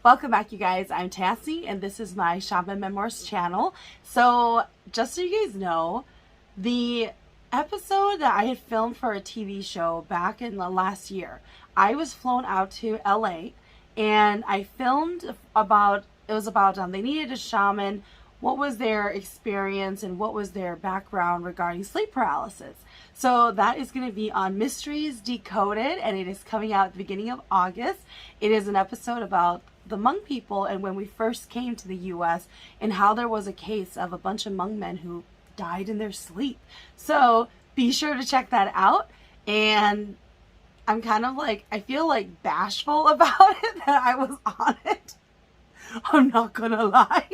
Welcome back, you guys. I'm Tassie, and this is my Shaman Memoirs channel. So, just so you guys know, the episode that I had filmed for a TV show back in the last year, I was flown out to LA, and I filmed about, they needed a shaman, what was their experience, and what was their background regarding sleep paralysis. So that is going to be on Mysteries Decoded, and it is coming out at the beginning of August. It is an episode about the Hmong people and when we first came to the U.S. and how there was a case of a bunch of Hmong men who died in their sleep. So be sure to check that out. And I'm kind of like, I feel like bashful about it that I was on it. I'm not gonna lie.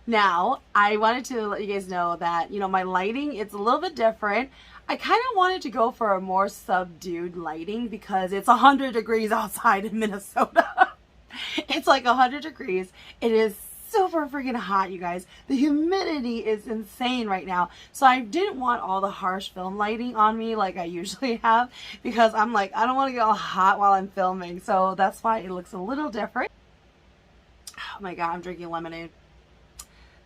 Now, I wanted to let you guys know that, my lighting, it's a little bit different. I kind of wanted to go for a more subdued lighting because it's 100 degrees outside in Minnesota. It's like 100 degrees. It is super freaking hot, you guys. The humidity is insane right now. So I didn't want all the harsh film lighting on me like I usually have because I'm like, I don't want to get all hot while I'm filming. So that's why it looks a little different. Oh my God, I'm drinking lemonade.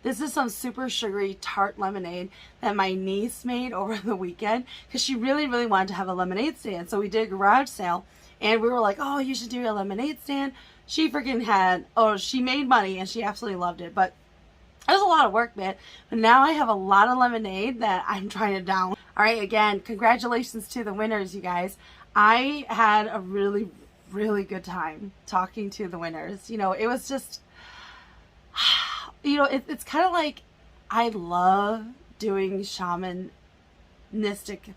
This is some super sugary tart lemonade that my niece made over the weekend because she really, really wanted to have a lemonade stand. So we did a garage sale and we were like, oh, you should do a lemonade stand. She freaking had, she made money and she absolutely loved it. But it was a lot of work, man. But now I have a lot of lemonade that I'm trying to down. All right, again, congratulations to the winners, you guys. I had a really, really good time talking to the winners. It was just... it's kind of like I love doing shamanistic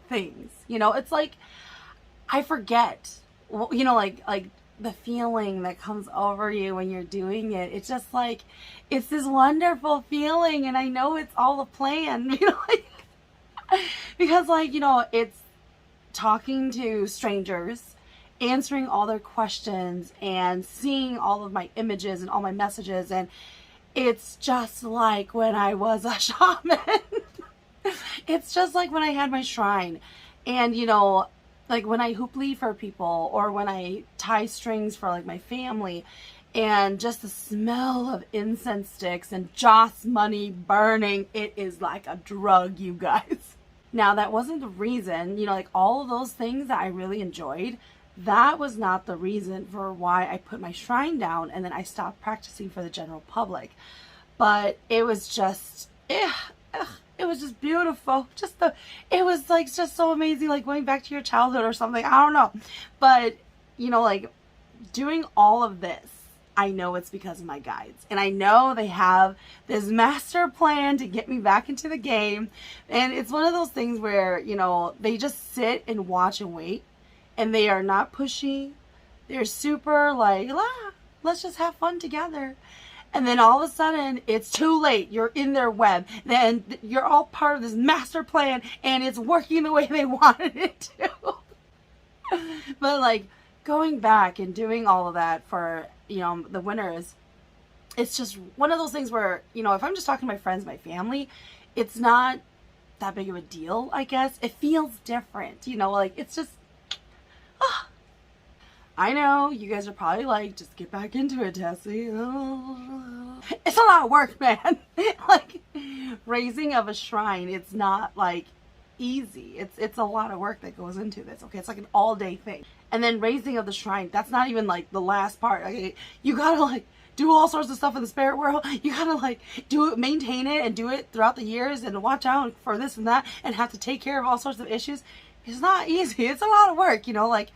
things. It's like I forget, like the feeling that comes over you when you're doing it. It's just like, it's this wonderful feeling, and I know it's all a plan, because it's talking to strangers, answering all their questions, and seeing all of my images and all my messages, and it's just like when I was a shaman. It's just like when I had my shrine. And, like when I hooplee for people or when I tie strings for like my family, and just the smell of incense sticks and joss money burning, it is like a drug, you guys. Now, that wasn't the reason, like all of those things that I really enjoyed, that was not the reason for why I put my shrine down and then I stopped practicing for the general public. But it was just, it was just beautiful. It was like just so amazing, like going back to your childhood or something. I don't know. But, like doing all of this, I know it's because of my guides. And I know they have this master plan to get me back into the game. And it's one of those things where, they just sit and watch and wait. And they are not pushy. They're super like, let's just have fun together. And then all of a sudden, it's too late. You're in their web. Then you're all part of this master plan, and it's working the way they wanted it to. But like going back and doing all of that for, the winners, it's just one of those things where, if I'm just talking to my friends, my family, it's not that big of a deal, I guess. It feels different, like it's just, I know you guys are probably like, just get back into it, Tessie. It's a lot of work, man. Like raising of a shrine, it's not like easy. It's a lot of work that goes into this. Okay, it's like an all-day thing. And then raising of the shrine, that's not even like the last part. Okay, you gotta like do all sorts of stuff in the spirit world. You gotta like do it, maintain it, and do it throughout the years, and watch out for this and that, and have to take care of all sorts of issues. It's not easy. It's a lot of work, like.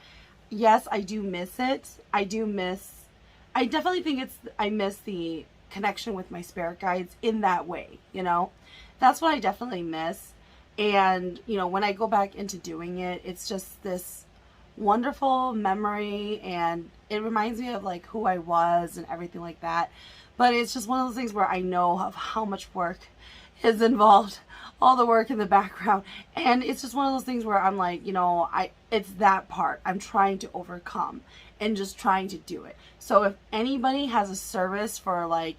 Yes, I do miss it. I definitely think I miss the connection with my spirit guides in that way, That's what I definitely miss. And, when I go back into doing it, it's just this wonderful memory, and it reminds me of like who I was and everything like that. But it's just one of those things where I know of how much work is involved, all the work in the background, and it's just one of those things where I'm like, it's that part I'm trying to overcome and just trying to do it. So if anybody has a service for like,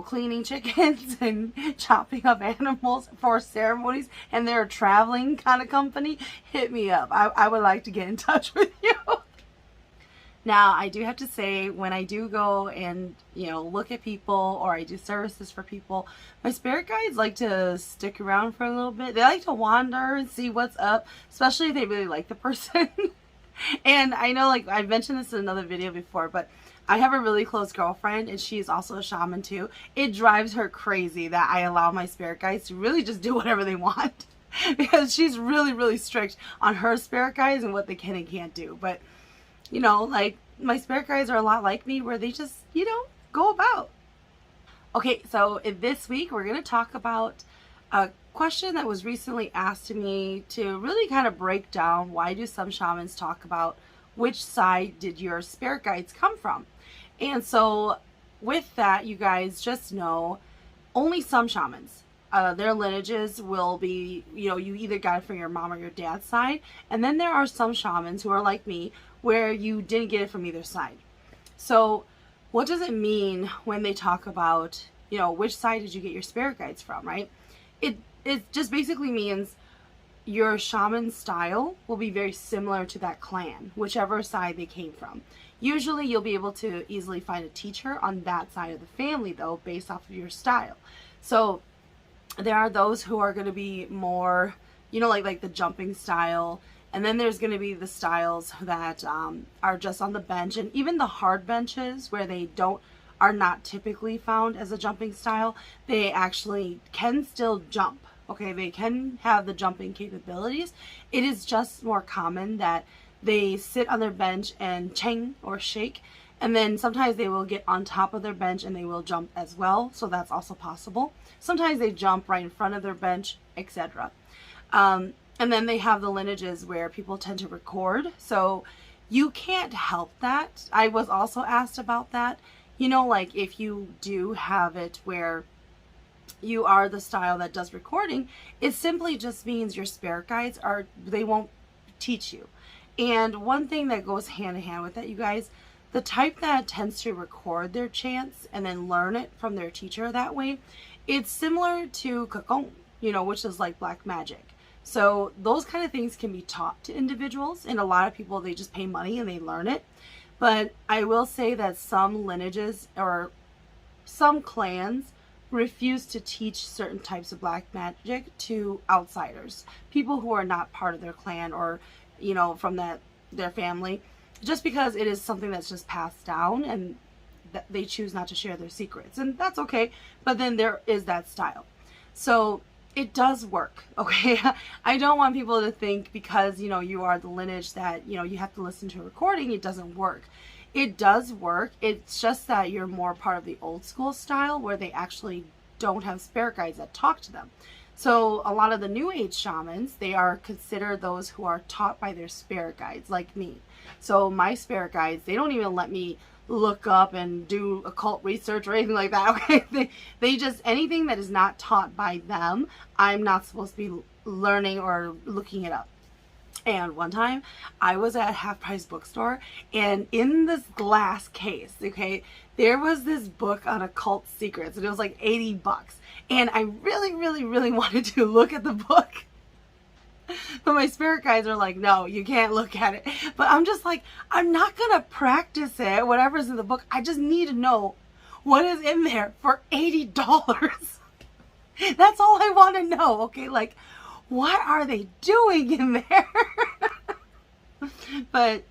cleaning chickens and chopping up animals for ceremonies, and they're a traveling kind of company, hit me up. I would like to get in touch with you. Now, I do have to say, when I do go and, look at people or I do services for people, my spirit guides like to stick around for a little bit. They like to wander and see what's up, especially if they really like the person. And I know, like, I've mentioned this in another video before, but I have a really close girlfriend and she's also a shaman too. It drives her crazy that I allow my spirit guides to really just do whatever they want because she's really, really strict on her spirit guides and what they can and can't do. But like, my spirit guides are a lot like me, where they just, go about. Okay, so this week we're going to talk about a question that was recently asked to me to really kind of break down, why do some shamans talk about which side did your spirit guides come from? And so with that, you guys just know, only some shamans, their lineages will be, you either got it from your mom or your dad's side. And then there are some shamans who are like me, where you didn't get it from either side. So what does it mean when they talk about, which side did you get your spirit guides from, right? It just basically means your shaman style will be very similar to that clan, whichever side they came from. Usually you'll be able to easily find a teacher on that side of the family, though, based off of your style. So there are those who are going to be more, like the jumping style. And then there's going to be the styles that are just on the bench. And even the hard benches, where they are not typically found as a jumping style, they actually can still jump. Okay, they can have the jumping capabilities. It is just more common that they sit on their bench and ching or shake, and then sometimes they will get on top of their bench and they will jump as well, so that's also possible. Sometimes they jump right in front of their bench, etc. And then they have the lineages where people tend to record, so you can't help that. I was also asked about that. Like, if you do have it where you are the style that does recording, it simply just means your spirit guides they won't teach you. And one thing that goes hand in hand with that, you guys, the type that tends to record their chants and then learn it from their teacher that way, it's similar to kakong, which is like black magic. So those kind of things can be taught to individuals, and a lot of people, they just pay money and they learn it. But I will say that some lineages or some clans refuse to teach certain types of black magic to outsiders, people who are not part of their clan or, from their family, just because it is something that's just passed down and they choose not to share their secrets. And that's okay. But then there is that style. So it does work. Okay. I don't want people to think because, you are the lineage that, you have to listen to a recording. It doesn't work. It does work. It's just that you're more part of the old school style, where they actually don't have spirit guides that talk to them. So a lot of the new age shamans, they are considered those who are taught by their spirit guides, like me. So my spirit guides, they don't even let me look up and do occult research or anything like that. Okay, they just, anything that is not taught by them, I'm not supposed to be learning or looking it up. And one time I was at a half price bookstore, and in this glass case, okay, there was this book on occult secrets, and it was like $80. And I really, really, really wanted to look at the book. But my spirit guides are like, no, you can't look at it. But I'm just like, I'm not going to practice it, whatever's in the book. I just need to know what is in there for $80. That's all I want to know. Okay, like, what are they doing in there? But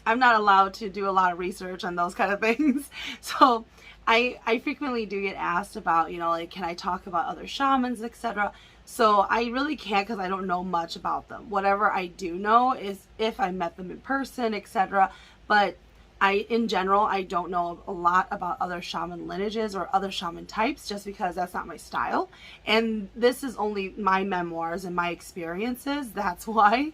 I'm not allowed to do a lot of research on those kind of things. So I frequently do get asked about, like, can I talk about other shamans, etc. So I really can't, because I don't know much about them. Whatever I do know is if I met them in person, etc. But in general, I don't know a lot about other shaman lineages or other shaman types, just because that's not my style. And this is only my memoirs and my experiences. That's why.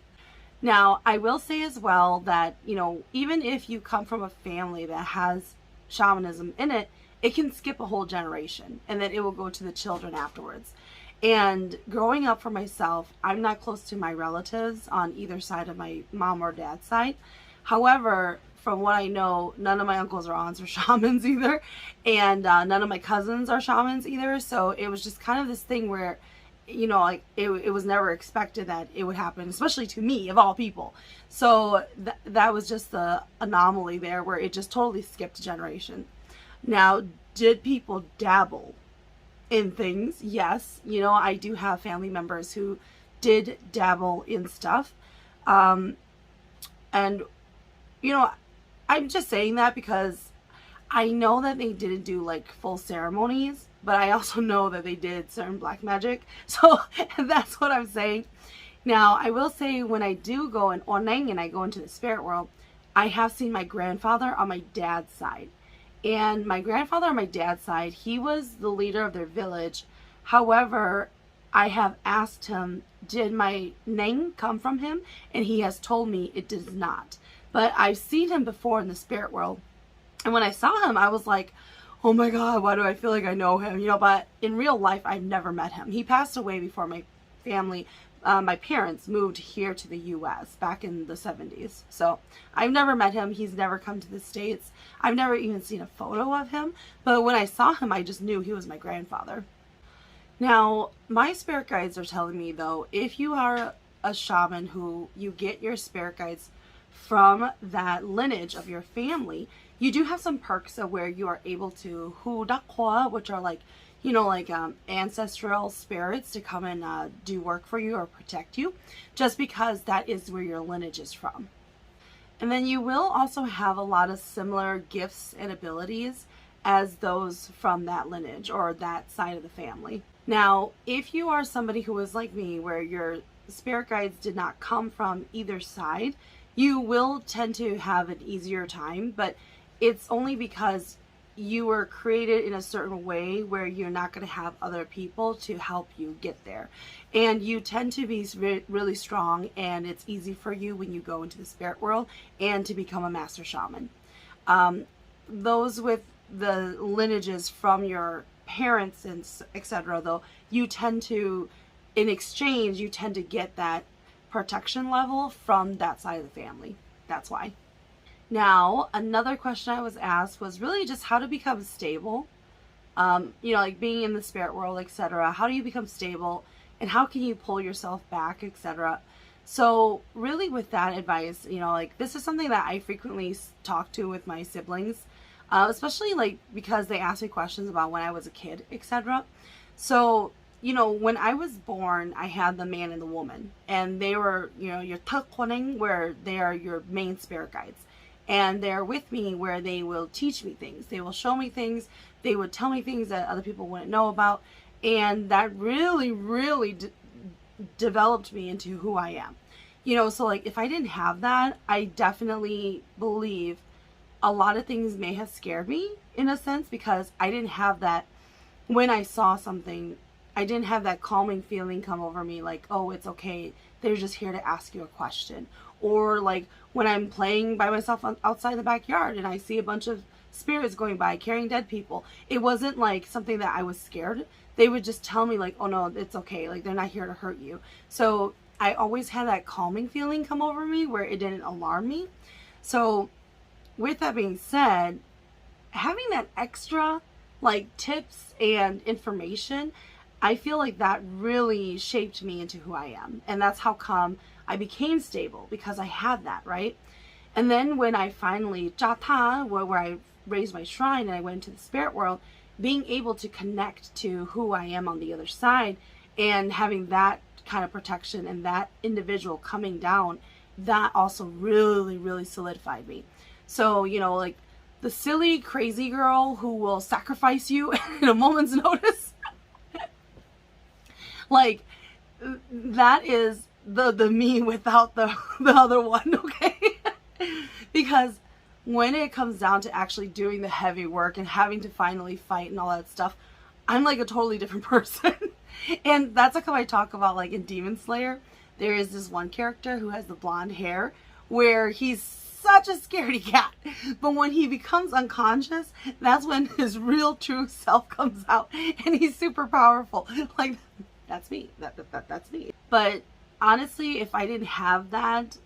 Now, I will say as well that, even if you come from a family that has shamanism in it, it can skip a whole generation, and then it will go to the children afterwards. And growing up for myself, I'm not close to my relatives on either side of my mom or dad's side. However, from what I know, none of my uncles or aunts are shamans either, and none of my cousins are shamans either. So it was just kind of this thing where like it was never expected that it would happen, especially to me of all people. So that was just the anomaly there, where it just totally skipped a generation. Now, did people dabble in things? Yes. I do have family members who did dabble in stuff. And, I'm just saying that because I know that they didn't do like full ceremonies, but I also know that they did certain black magic. So that's what I'm saying. Now, I will say, when I do go in Oneng and I go into the spirit world, I have seen my grandfather on my dad's side. And my grandfather on my dad's side, he was the leader of their village. However, I have asked him, did my name come from him? And he has told me it does not. But I've seen him before in the spirit world. And when I saw him, I was like, oh my God, why do I feel like I know him? But in real life, I've never met him. He passed away before my family, my parents moved here to the U.S. back in the 70s. So I've never met him. He's never come to the States. I've never even seen a photo of him. But when I saw him, I just knew he was my grandfather. Now, my spirit guides are telling me, though, if you are a shaman who you get your spirit guides from that lineage of your family, you do have some perks of where you are able to hudakwa, which are like, ancestral spirits to come and do work for you or protect you, just because that is where your lineage is from. And then you will also have a lot of similar gifts and abilities as those from that lineage or that side of the family. Now, if you are somebody who is like me, where your spirit guides did not come from either side, you will tend to have an easier time, but it's only because you were created in a certain way where you're not going to have other people to help you get there. And you tend to be really strong, and it's easy for you when you go into the spirit world and to become a master shaman. Those with the lineages from your parents and etc., though, you tend to, in exchange, you tend to get that protection level from that side of the family. That's why. Now, another question I was asked was really just how to become stable. Like being in the spirit world, etc. How do you become stable, and how can you pull yourself back, etc. So really with that advice, this is something that I frequently talk to with my siblings, especially because they ask me questions about when I was a kid, etc. So, when I was born, I had the man and the woman, and they were, your takwaning, where they are your main spirit guides. And they're with me where they will teach me things. They will show me things. They would tell me things that other people wouldn't know about. And that really, really developed me into who I am. So if I didn't have that, I definitely believe a lot of things may have scared me in a sense, because I didn't have that. When I saw something, I didn't have that calming feeling come over me, like, oh, it's okay. They're just here to ask you a question. Or like when I'm playing by myself outside the backyard and I see a bunch of spirits going by carrying dead people, it wasn't like something that I was scared. They would just tell me like, oh no, it's okay. Like, they're not here to hurt you. So I always had that calming feeling come over me where it didn't alarm me. So with that being said, having that extra tips and information, I feel like that really shaped me into who I am. And that's how come I became stable, because I had that, right? And then when I finally, where I raised my shrine and I went into the spirit world, being able to connect to who I am on the other side and having that kind of protection and that individual coming down, that also really, really solidified me. So, the silly, crazy girl who will sacrifice you in a moment's notice, that is the me without the other one, okay? Because when it comes down to actually doing the heavy work and having to finally fight and all that stuff, I'm like a totally different person. And that's like how I talk about in Demon Slayer, there is this one character who has the blonde hair where he's such a scaredy cat, but when he becomes unconscious, that's when his real true self comes out and he's super powerful. That's me. That's me. But honestly, if I didn't have that,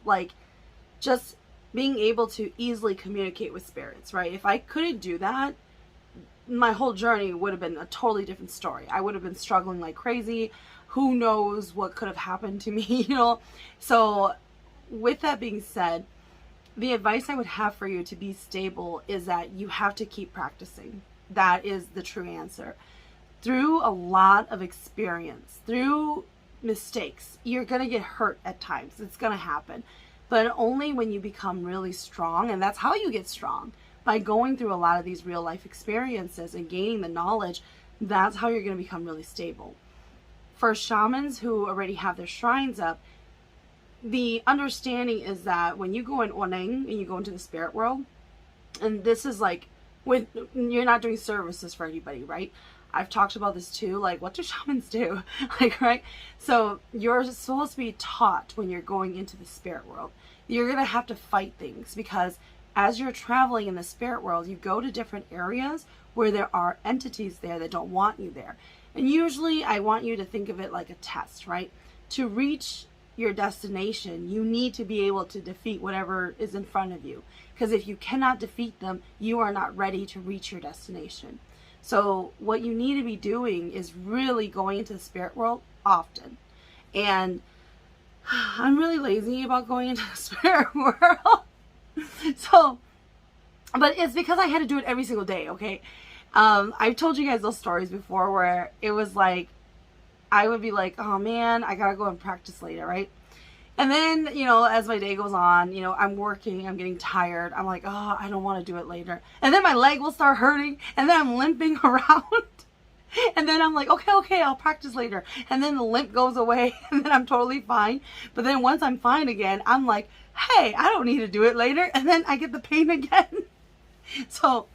just being able to easily communicate with spirits, right? If I couldn't do that, my whole journey would have been a totally different story. I would have been struggling like crazy. who knows what could have happened to me, you know? So with that being said, the advice I would have for you to be stable is that you have to keep practicing. That is the true answer. Through a lot of experience, through mistakes, you're going to get hurt at times. It's going to happen. But only when you become really strong, and that's how you get strong, by going through a lot of these real life experiences and gaining the knowledge. That's how you're going to become really stable. For shamans who already have their shrines up, the understanding is that when you go in Oneng and you go into the spirit world, and this is like, when you're not doing services for anybody, right? I've talked about this too, like, what do shamans do? Like, right? So you're supposed to be taught when you're going into the spirit world. You're going to have to fight things, because as you're traveling in the spirit world, you go to different areas where there are entities there that don't want you there. And usually I want you to think of it like a test, right? To reach your destination, you need to be able to defeat whatever is in front of you. Because if you cannot defeat them, you are not ready to reach your destination. So what you need to be doing is really going into the spirit world often. And I'm really lazy about going into the spirit world. So, but it's because I had to do it every single day, okay? I've told you guys those stories before where it was like, I would be like, oh man, I gotta go and practice later, right? And then, you know, as my day goes on, you know, I'm working, I'm getting tired. I'm like, oh, I don't want to do it later. And then my leg will start hurting, and then I'm limping around. And then I'm like, okay, I'll practice later. And then the limp goes away, and then I'm totally fine. But then once I'm fine again, I'm like, hey, I don't need to do it later. And then I get the pain again. So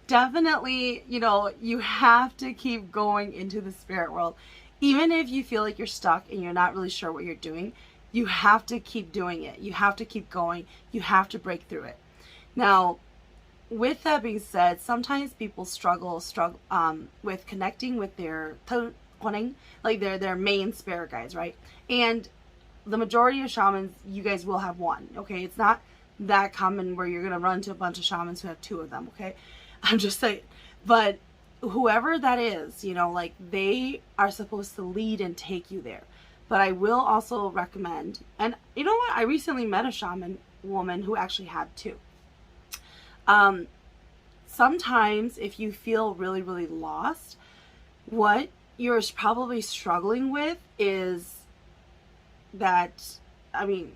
definitely, you know, you have to keep going into the spirit world. Even if you feel like you're stuck and you're not really sure what you're doing, you have to keep doing it. You have to keep going. You have to break through it. Now, with that being said, sometimes people struggle with connecting with their like their main spirit guides, right? And the majority of shamans, you guys will have one, okay? It's not that common where you're gonna run into a bunch of shamans who have two of them, okay? I'm just saying. But whoever that is, you know, like, they are supposed to lead and take you there. But I will also recommend, and you know what? I recently met a shaman woman who actually had two. Sometimes if you feel really, really lost, what you're probably struggling with is that, I mean,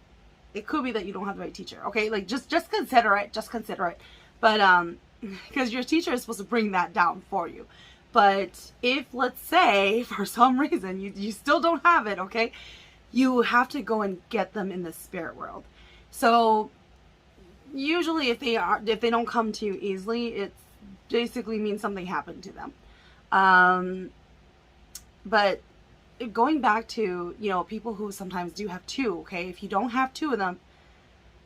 it could be that you don't have the right teacher, okay? Like, just consider it. But, because your teacher is supposed to bring that down for you. But if, let's say, for some reason, you still don't have it, okay? You have to go and get them in the spirit world. So usually if they don't come to you easily, it basically means something happened to them. But going back to, you know, people who sometimes do have two, okay? If you don't have two of them,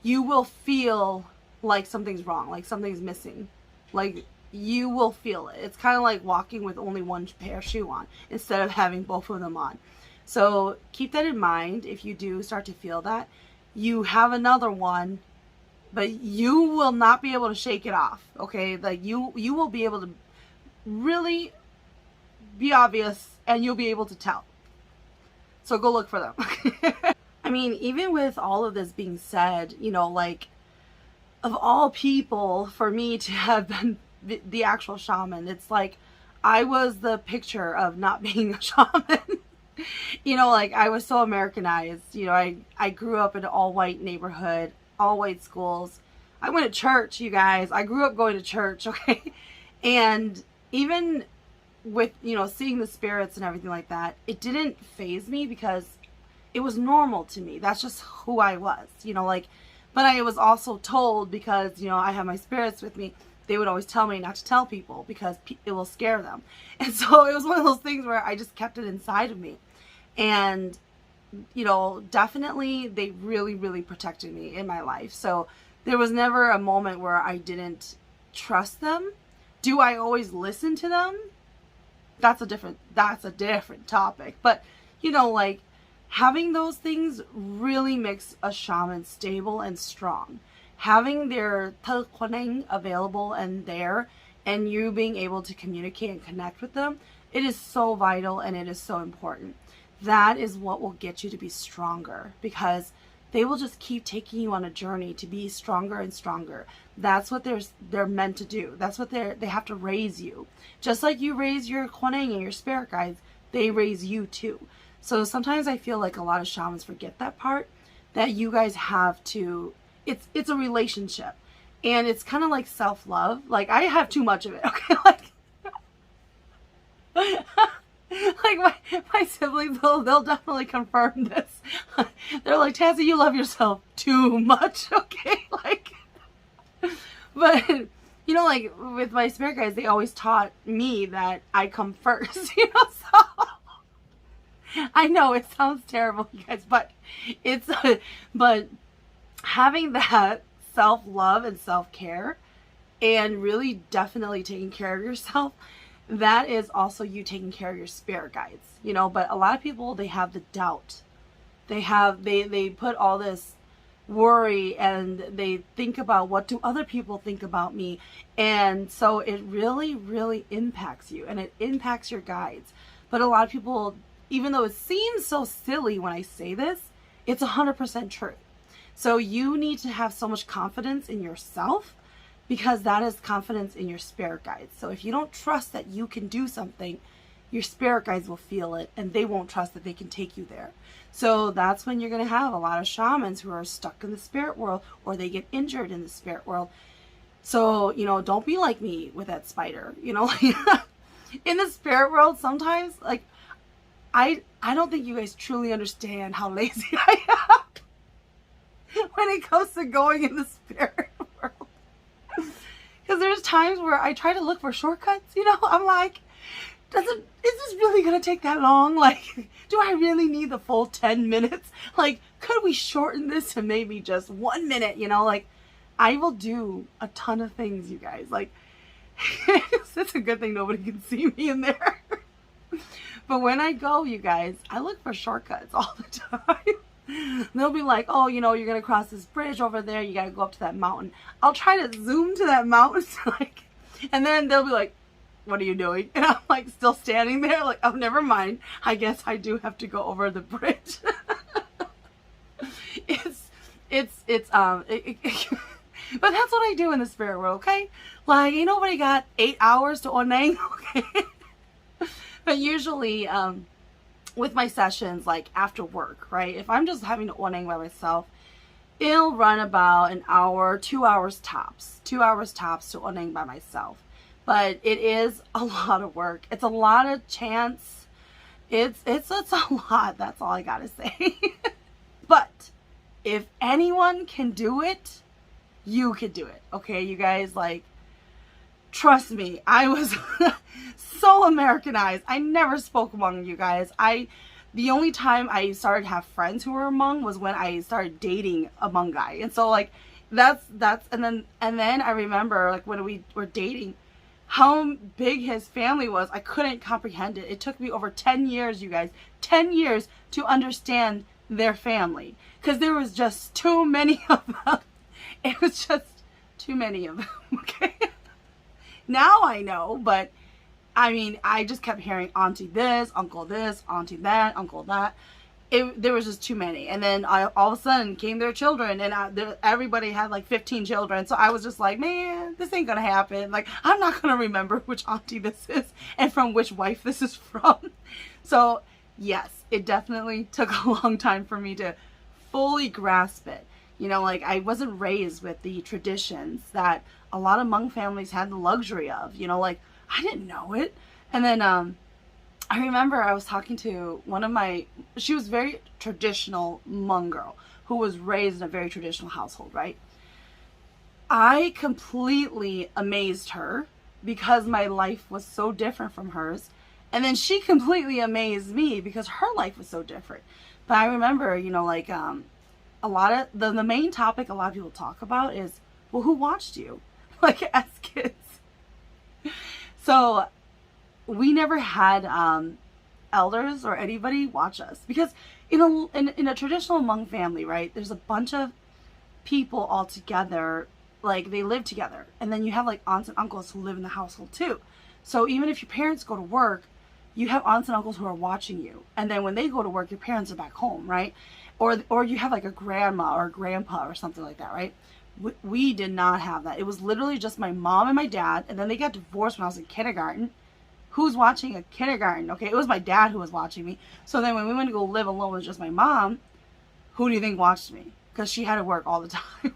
you will feel like something's wrong, like something's missing. Like, you will feel it. It's kind of like walking with only one pair of shoe on instead of having both of them on. So keep that in mind. If you do start to feel that, you have another one, but you will not be able to shake it off, okay? Like, you will be able to really be obvious, and you'll be able to tell. So go look for them. I mean, even with all of this being said, you know, like, of all people, for me to have been the actual shaman, it's like I was the picture of not being a shaman. You know, like, I was so Americanized. You know, I grew up in an all-white neighborhood, all-white schools. I went to church, you guys. I grew up going to church, okay? And even with, you know, seeing the spirits and everything like that, it didn't faze me because it was normal to me. That's just who I was, you know, like, but I was also told, because, you know, I have my spirits with me, they would always tell me not to tell people because it will scare them. And so it was one of those things where I just kept it inside of me. And, you know, definitely they really, really protected me in my life. So there was never a moment where I didn't trust them. Do I always listen to them? That's a different topic. But, you know, like, having those things really makes a shaman stable and strong. Having their telquaning available and there, and you being able to communicate and connect with them, it is so vital and it is so important. that is what will get you to be stronger, because they will just keep taking you on a journey to be stronger and stronger. That's what they're meant to do. That's what they have to raise you. Just like you raise your Kuan-Yin and your spirit guides, they raise you too. So sometimes I feel like a lot of shamans forget that part, that you guys have to, it's a relationship. And it's kind of like self-love. Like, I have too much of it, okay? Like my siblings, they'll definitely confirm this. They're like, Tassie, you love yourself too much, okay? Like, but, you know, like, with my spirit guides, they always taught me that I come first, you know, so I know it sounds terrible, you guys, but but having that self-love and self-care and really definitely taking care of yourself, that is also you taking care of your spirit guides, you know. But a lot of people, they have the doubt. They put all this worry, and they think about, what do other people think about me? And so it really, really impacts you, and it impacts your guides. But a lot of people, even though it seems so silly when I say this, it's 100% true. So you need to have so much confidence in yourself, because that is confidence in your spirit guides. So if you don't trust that you can do something, your spirit guides will feel it, and they won't trust that they can take you there. So that's when you're going to have a lot of shamans who are stuck in the spirit world, or they get injured in the spirit world. So, you know, don't be like me with that spider, you know. In the spirit world, sometimes, like, I don't think you guys truly understand how lazy I am when it comes to going in the spirit world. Because there's times where I try to look for shortcuts, you know. I'm like, is this really going to take that long? Like, do I really need the full 10 minutes? Like, could we shorten this to maybe just 1 minute, you know? Like, I will do a ton of things, you guys. Like, it's a good thing nobody can see me in there. But when I go, you guys, I look for shortcuts all the time. They'll be like, oh, you know, you're going to cross this bridge over there. You got to go up to that mountain. I'll try to zoom to that mountain. Like, and then they'll be like, what are you doing? And I'm like, still standing there. Like, oh, never mind. I guess I do have to go over the bridge. But that's what I do in the spirit world, okay? Like, ain't nobody got 8 hours to onang, okay? But usually, with my sessions, like after work, right? If I'm just having to onang by myself, it'll run about an hour, 2 hours tops. 2 hours tops to onang by myself. But it is a lot of work. It's a lot of chants. It's a lot. That's all I gotta say. But if anyone can do it, you can do it. Okay, you guys, like, trust me, I was so Americanized. I never spoke Hmong, you guys. The only time I started to have friends who were Hmong was when I started dating a Hmong guy. And so, like, that's and then I remember, like, when we were dating, how big his family was. I couldn't comprehend it. It took me over 10 years, you guys, 10 years to understand their family, because there was just too many of them. It was just too many of them. Okay. Now I know, but I mean, I just kept hearing auntie this, auntie that, uncle that. There was just too many. And then all of a sudden came their children, and everybody had like 15 children. So I was just like, man, this ain't gonna happen. Like, I'm not gonna remember which auntie this is and from which wife this is from. So yes, it definitely took a long time for me to fully grasp it. You know, like, I wasn't raised with the traditions that a lot of Hmong families had the luxury of, you know, like, I didn't know it. And then, I remember I was talking to she was very traditional Hmong girl who was raised in a very traditional household, right? I completely amazed her because my life was so different from hers. And then she completely amazed me because her life was so different. But I remember, you know, like, a lot of the main topic a lot of people talk about is, well, who watched you? Like, as kids. So we never had elders or anybody watch us, because in a traditional Hmong family, right, there's a bunch of people all together, like, they live together, and then you have like aunts and uncles who live in the household too. So even if your parents go to work, you have aunts and uncles who are watching you. And then when they go to work, your parents are back home, right? Or you have like a grandma or a grandpa or something like that, right? We did not have that. It was literally just my mom and my dad. And then they got divorced when I was in kindergarten. Who's watching a kindergarten? Okay, it was my dad who was watching me. So then when we went to go live alone with just my mom, who do you think watched me? Because she had to work all the time.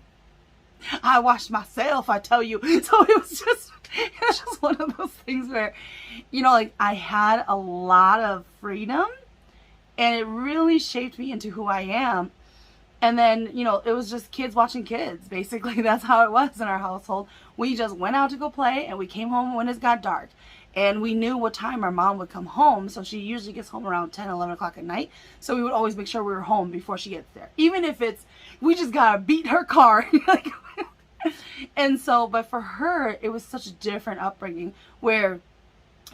I watched myself, I tell you. So it was just one of those things where, like I had a lot of freedom, and it really shaped me into who I am. And then, it was just kids watching kids. Basically, that's how it was in our household. We just went out to go play, and we came home when it got dark. And we knew what time our mom would come home. So she usually gets home around 10, 11 o'clock at night. So we would always make sure we were home before she gets there. Even if we just got to beat her car. And so, but for her, it was such a different upbringing where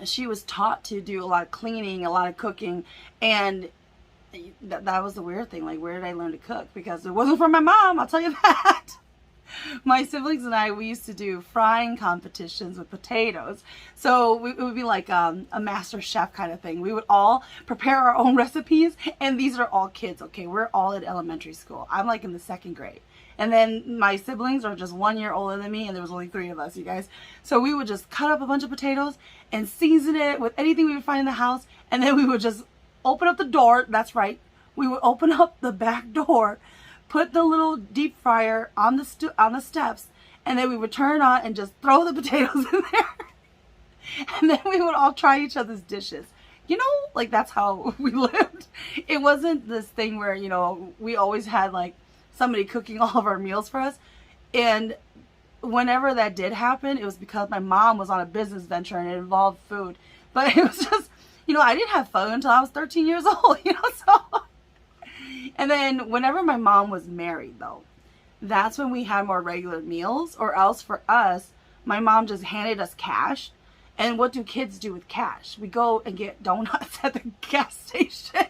she was taught to do a lot of cleaning, a lot of cooking. And that was the weird thing. Like, where did I learn to cook? Because it wasn't from my mom, I'll tell you that. My siblings and I, we used to do frying competitions with potatoes. So it would be like a master chef kind of thing. We would all prepare our own recipes, and these are all kids, okay? We're all in elementary school. I'm like in the 2nd grade. And then my siblings are just 1 year older than me, and there was only 3 of us, you guys. So we would just cut up a bunch of potatoes and season it with anything we would find in the house, and then we would just open up the door. That's right. We would open up the back door, put the little deep fryer on the steps, and then we would turn it on and just throw the potatoes in there. And then we would all try each other's dishes. Like that's how we lived. It wasn't this thing where, we always had like somebody cooking all of our meals for us. And whenever that did happen, it was because my mom was on a business venture and it involved food. But it was just, I didn't have fun until I was 13 years old, so. And then whenever my mom was married, though, that's when we had more regular meals. Or else for us, my mom just handed us cash. And what do kids do with cash? We go and get donuts at the gas station.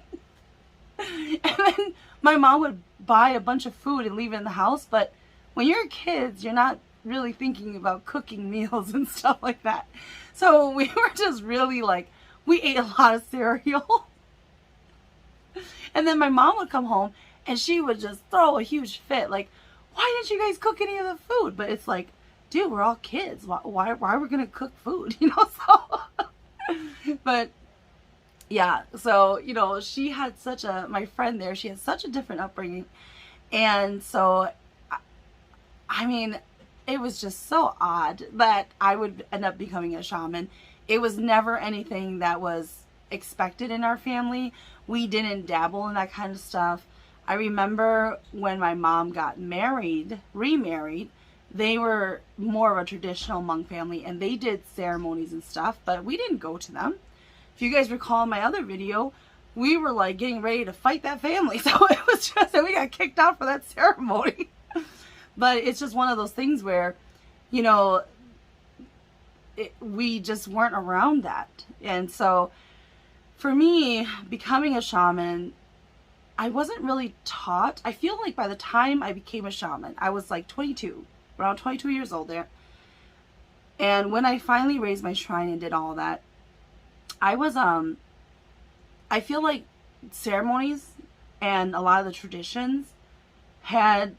And then my mom would buy a bunch of food and leave it in the house. But when you're kids, you're not really thinking about cooking meals and stuff like that. So we were just really like, we ate a lot of cereal. And then my mom would come home and she would just throw a huge fit. Like, why didn't you guys cook any of the food? But it's like, dude, we're all kids. Why are we going to cook food? So, but yeah, so, she had my friend there, she had such a different upbringing. And so, I mean, it was just so odd that I would end up becoming a shaman. It was never anything that was expected in our family. We didn't dabble in that kind of stuff. I remember when my mom got remarried, they were more of a traditional monk family and they did ceremonies and stuff, but we didn't go to them. If you guys recall my other video, we were like getting ready to fight that family. So it was just that we got kicked out for that ceremony. But it's just one of those things where, we just weren't around that. And so for me, becoming a shaman, I wasn't really taught. I feel like by the time I became a shaman, I was like 22, around 22 years old there. And when I finally raised my shrine and did all that, I was, I feel like ceremonies and a lot of the traditions had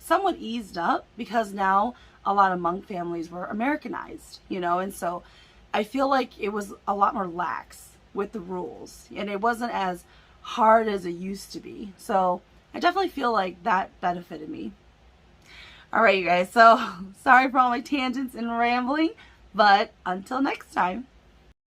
somewhat eased up because now a lot of monk families were Americanized, and so I feel like it was a lot more lax with the rules and it wasn't as hard as it used to be. So I definitely feel like that benefited me. All right, you guys, so sorry for all my tangents and rambling, but until next time.